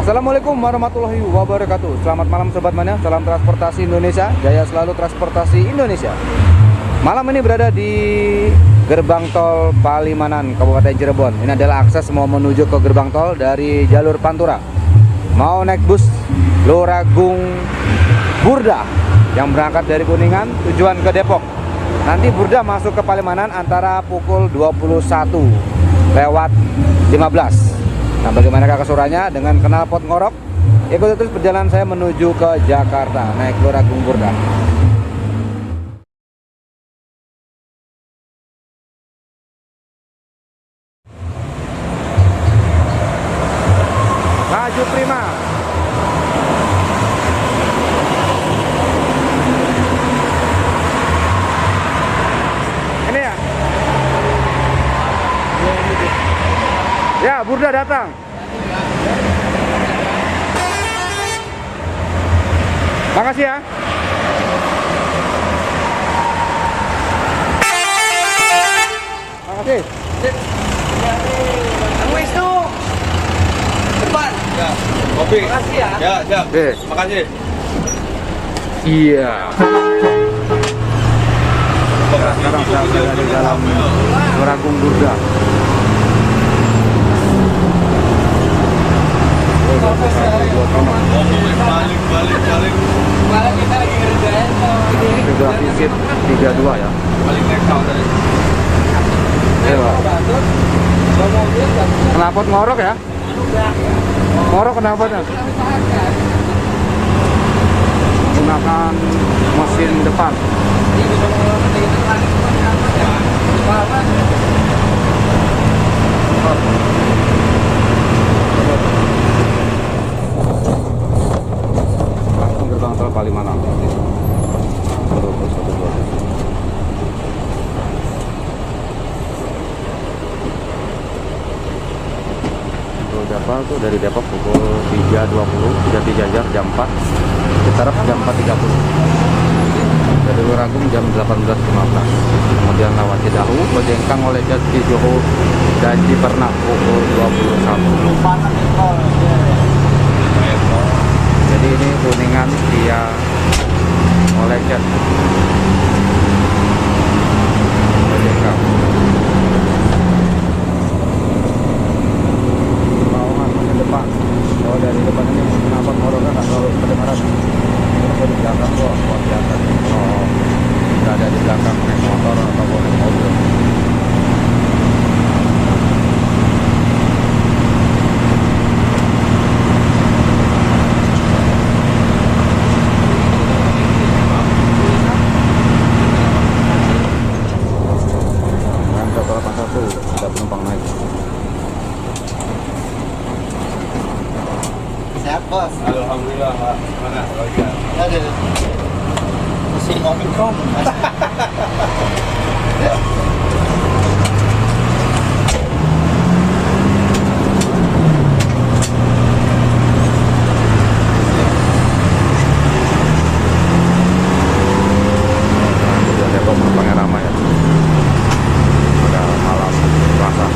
Assalamualaikum warahmatullahi wabarakatuh. Selamat malam Sobat Mania, salam transportasi Indonesia, jaya selalu transportasi Indonesia. Malam ini berada di gerbang tol Palimanan, Kabupaten Cirebon. Ini adalah akses mau menuju ke gerbang tol dari jalur Pantura. Mau naik bus Luragung Burda yang berangkat dari Kuningan tujuan ke Depok. Nanti Burda masuk ke Palimanan antara pukul 21:15. Nah, bagaimana keseruannya dengan knalpot ngorok? Ikuti terus perjalanan saya menuju ke Jakarta naik Luragung Burda. Maju prima. Ini ya. Ya, Burda datang. Makasih ya. Makasih. Kamu itu depan. Ya, kopi. Makasih ya. Ya, siap. Makasih. Iya. Sekarang saya berada di dalam Luragung Burda. Balik. Malah kita lagi ngerjain ini. Sudah visit 32 ya. Balik naik tahun tadi. Knalpot ngorok ya? Ngorok knalpotnya? Gunakan mesin depan. Langsung gerbang tol Palimanan. Depok tuh dari Depok pukul 3.20, sudah dijajar jam 4, Citarap jam 4.30, dari Luragung jam 18.15, kemudian lewat Cidahu, Bojengkang, oleh Jati Johor dan Cipernak pukul 21. Jadi ini Kuningan via oleh Jati Bojengkang. Oh, dari depan ini kenapa ngoroknya nggak terlalu kedengaran? Ini di belakang kok, luar biasa. Oh, nggak ada di belakang naik motor atau naik mobil. Mantap, 81 ada penumpang naik. Sehat bos. Alhamdulillah, Pak. Mana lagi? Ada. Masih omikron. Depok penumpangnya ramai ya. Pada malam Selasa.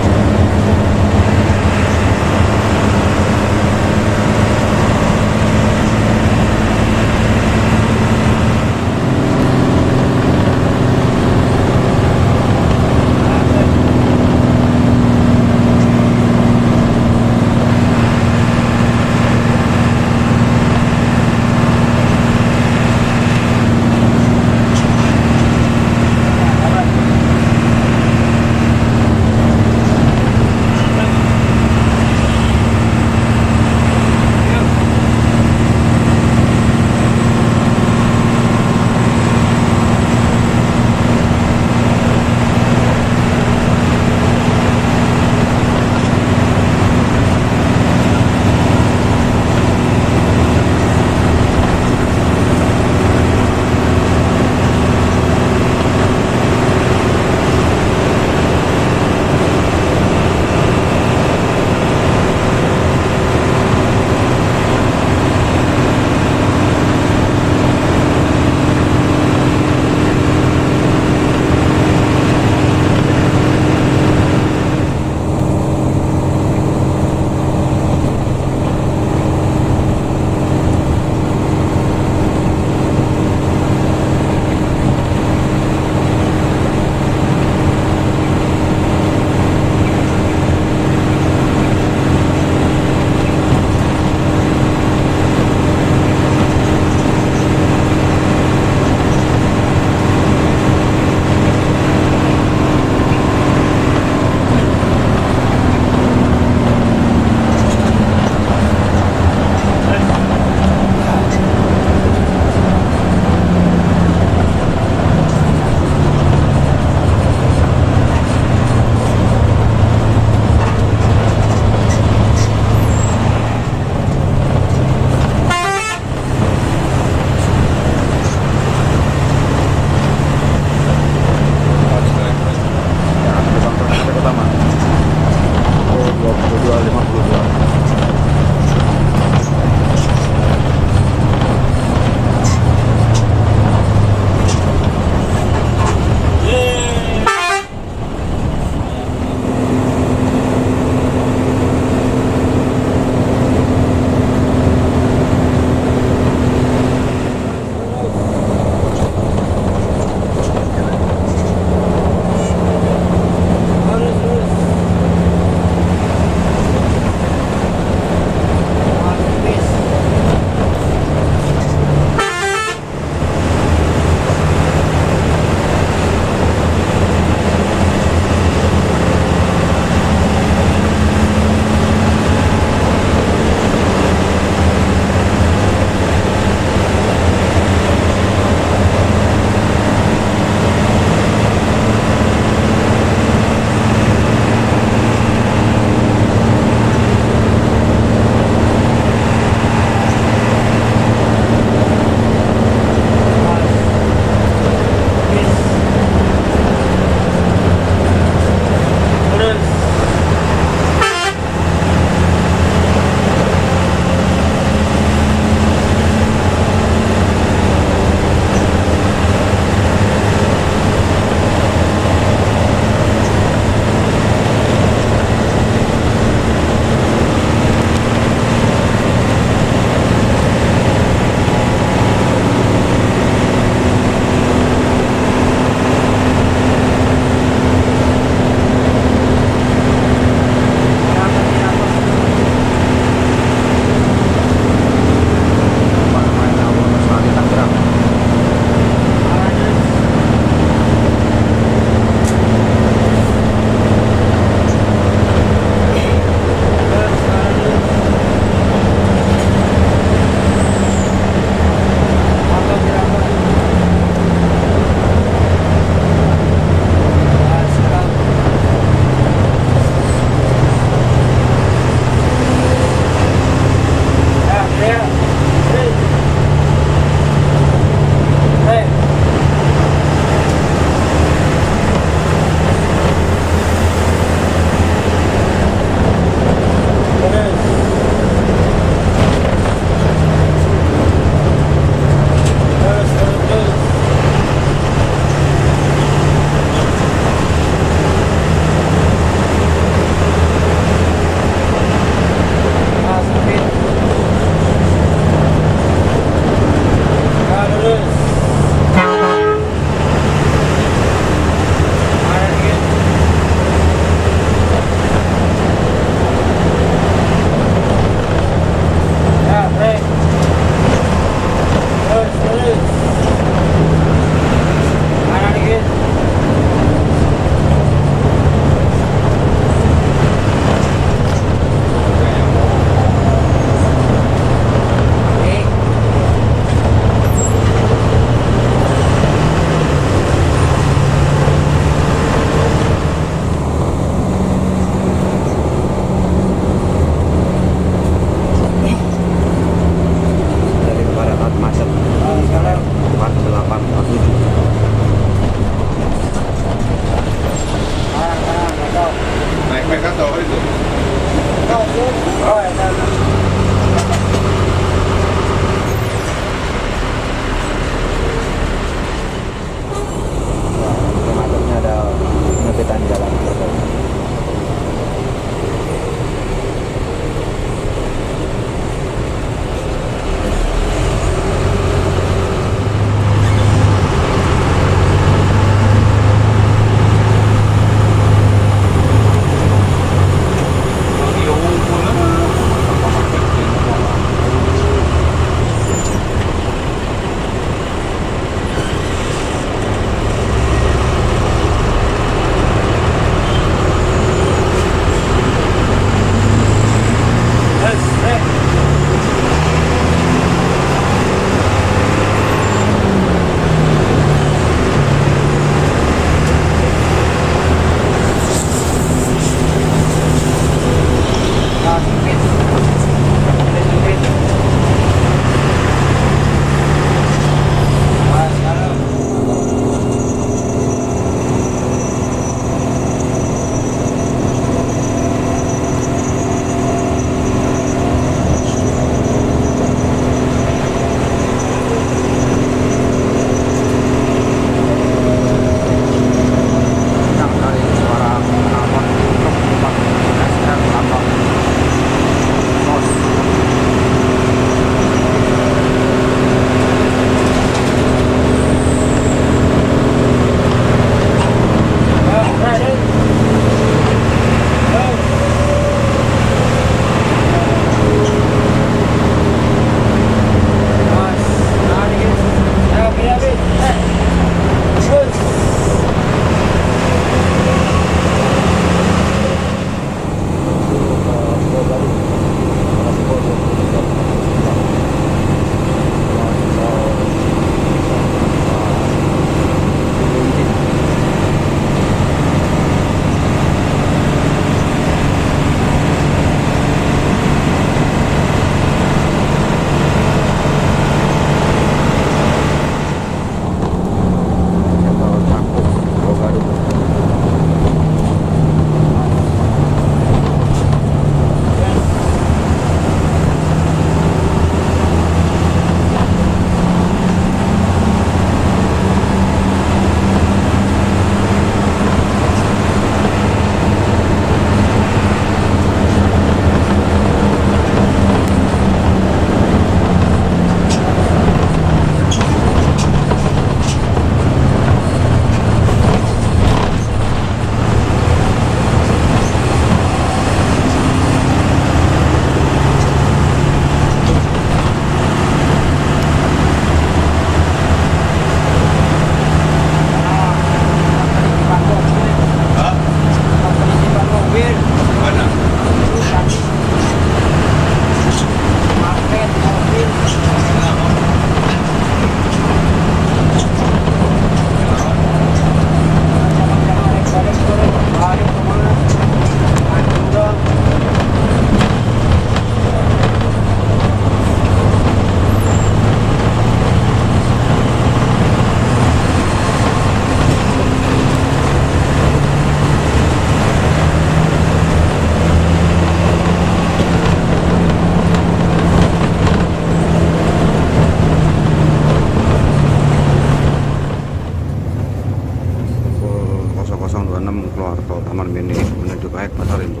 keluar tol Taman Mini menuju ke Pasar Induk.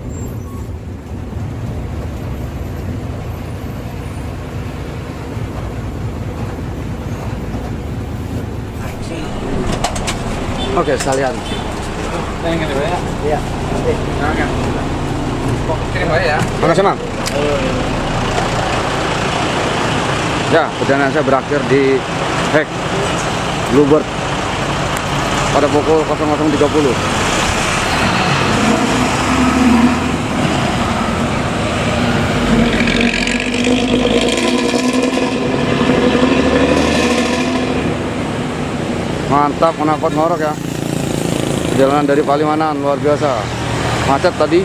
Oke, sekalian. Tengok dulu ya. Iya. Jangan. Kirim aja ya. Makasih, Mang. Ya, perjalanan saya berakhir di Hack Bluebird pada pukul 00.30. Mantap, menakut ngorok ya. Perjalanan dari Palimanan luar biasa. Macet tadi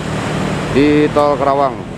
di tol Karawang.